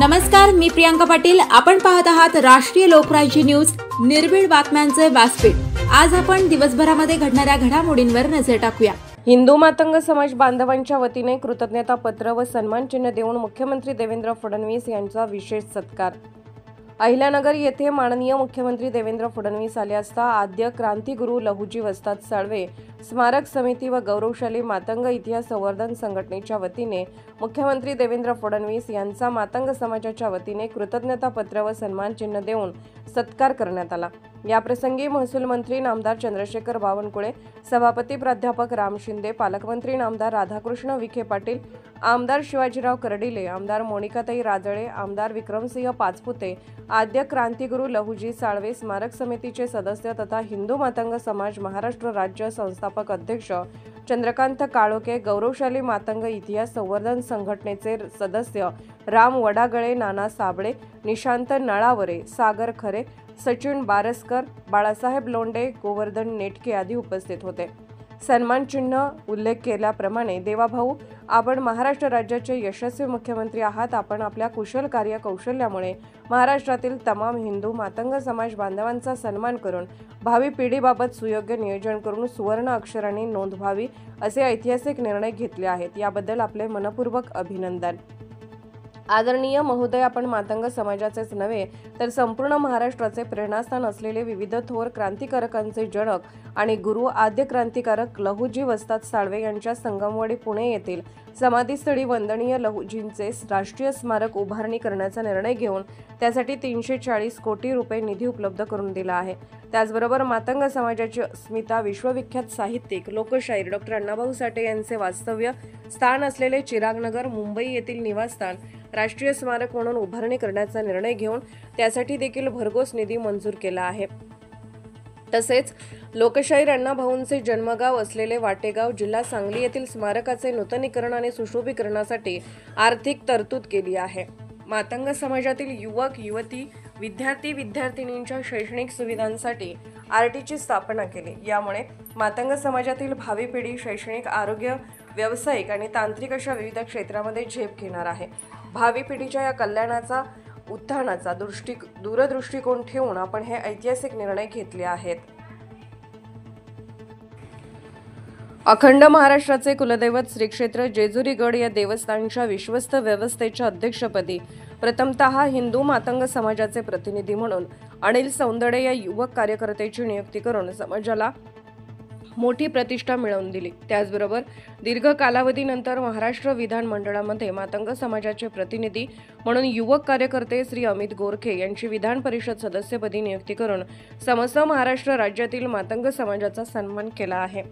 नमस्कार, मी प्रियांका पाटील। आपण पाहत आहात राष्ट्रीय लोकराज्य न्यूज, निर्भीड बातम्यांचे व्यासपीठ। आज आपण दिवसभरामध्ये घडणाऱ्या घडामोडींवर नजर टाकूया। हिंदू मातंग समाज बांधवांच्या वतीने कृतज्ञता पत्र व सन्मान चिन्ह देऊन मुख्यमंत्री देवेंद्र फडणवीस यांचा विशेष सत्कार। अहिल्यानगर येथे माननीय मुख्यमंत्री देवेंद्र फडणवीस आले असता आद्य क्रांतिगुरू लहुजी वस्ताद साळवे स्मारक समिती व गौरवशाली मातंग इतिहास संवर्धन संघटनेच्या वतीने मुख्यमंत्री देवेंद्र फडणवीस यांचा मातंग समाजाच्या वतीने कृतज्ञता पत्र व सन्मान चिन्ह देऊन सत्कार करण्यात आला। या प्रसंगी महसूल मंत्री नामदार चंद्रशेखर बावनकुळे, सभापती प्राध्यापक राम शिंदे, पालकमंत्री नामदार राधाकृष्ण विखे पाटील, आमदार शिवाजीराव कर्डिले, आमदार मोनिकाताई राजळे, आमदार विक्रमसिंह पाचपुते, आद्य क्रांतिगुरू लहुजी साळवे स्मारक समितीचे सदस्य तथा हिंदू मातंग समाज महाराष्ट्र राज्य संस्थापक अध्यक्ष चंद्रकांत काळोखे, गौरवशाली मातंग इतिहास संवर्धन संघटनेचे सदस्य राम वडागळे, नाना साबळे, निशांत नळावरे, सागर खरे, सचिन बारसकर, बाळासाहेब लोंढे, गोवर्धन नेटके आदी उपस्थित होते। सन्मान चिन्ह उल्लेख केल्याप्रमाणे, देवाभाऊ, आपण महाराष्ट्र राज्याचे यशस्वी मुख्यमंत्री आहात। आपण आपल्या कुशल कार्य कौशल्यामुळे महाराष्ट्रातील तमाम हिंदू मातंग समाज बांधवांचा सन्मान करून भावी पिढीबाबत सुयोग्य नियोजन करून सुवर्ण अक्षरांनी नोंद व्हावी असे ऐतिहासिक निर्णय घेतले आहेत। याबद्दल आपले मनपूर्वक अभिनंदन। आदरणीय महोदय, आपण मातंग समाजाचेच नव्हे तर संपूर्ण महाराष्ट्राचे प्रेरणास्थान असलेले विविध थोर क्रांतिकारकांचे जनक आणि गुरु आद्य क्रांतिकारक लहुजी वस्ताद साळवे यांच्या संगमवाडी पुणे येथील समाधीस्थळी वंदनीय लहुजींचे राष्ट्रीय स्मारक उभारणी करण्याचा निर्णय घेऊन त्यासाठी 340 कोटी रुपये निधी उपलब्ध करून दिला आहे। त्याचबरोबर मातंग समाजाची अस्मिता विश्वविख्यात साहित्यिक लोकशाहीर डॉ. अण्णाभाऊ साठे यांचे वास्तव्य स्थान असलेले चिरागनगर मुंबई येथील निवासस्थान राष्ट्रीय स्मारक म्हणून उभारणी करण्याचा निर्णय घेऊन त्यासाठी देखील भरघोस निधी मंजूर केला आहे। तसेच लोकशाहीर अण्णाभाऊंचे जन्मगाव असलेले वाटेगाव, जिल्हा सांगली येथील स्मारकाचे नूतनीकरण आणि सुशोभीकरणासाठी आर्थिक तरतूद केली आहे। मातंग समाजातील युवक युवती, विद्यार्थी विद्यार्थिनींच्या शैक्षणिक सुविधांसाठी आरटीची स्थापना केली। यामुळे मातंग समाजातील भावी पिढी शैक्षणिक, आरोग्य, व्यावसायिक आणि तांत्रिक अशा विविध क्षेत्रामध्ये झेप घेणार आहे। भावी पिढीच्या या कल्याणाचा, उत्थानाचा दूरदृष्टिकोन ठेवून आपण हे ऐतिहासिक निर्णय घेतले आहेत। अखंड महाराष्ट्राचे कुलदैवत श्री क्षेत्र जेजुरी गड या देवस्थानच्या विश्वस्त व्यवस्थेच्या अध्यक्षपदी प्रथमतः हिंदू मातंग समाजाचे प्रतिनिधी म्हणून अनिल सौंदडे या युवक कार्यकर्त्याची नियुक्ती करून समाजाला मोठी प्रतिष्ठा मिळवून दिली। त्याचबरोबर दीर्घ कालावधीनंतर महाराष्ट्र विधानमंडळामध्ये मातंग समाजाचे प्रतिनिधी म्हणून युवक कार्यकर्ते श्री अमित गोरखे यांची विधान परिषद सदस्यपदी नियुक्ती करून समस्त महाराष्ट्र राज्यातील मातंग समाजाचा सन्मान केला आहे।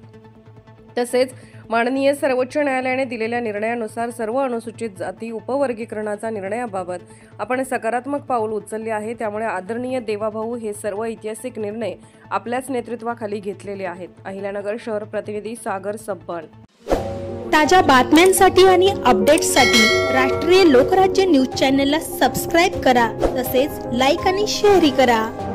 तसेच माननीय सर्वोच्च न्यायालयाने दिलेल्या निर्णयानुसार सर्व अनुसूचित जाती उपवर्गीकरणाचा निर्णयाबाबत आपण सकारात्मक पाऊल उचलले आहे। त्यामुळे आदरणीय देवाभाऊ हे सर्व ऐतिहासिक निर्णय आपल्याच नेतृत्वाखाली घेतलेले आहेत। अहिल्यानगर शहर प्रतिनिधी सागर सब्बन। ताज्या बातम्यांसाठी आणि अपडेट्ससाठी राष्ट्रीय लोकराज्य न्यूज चॅनलला सबस्क्राईब करा, तसेच लाईक आणि शेअर करा।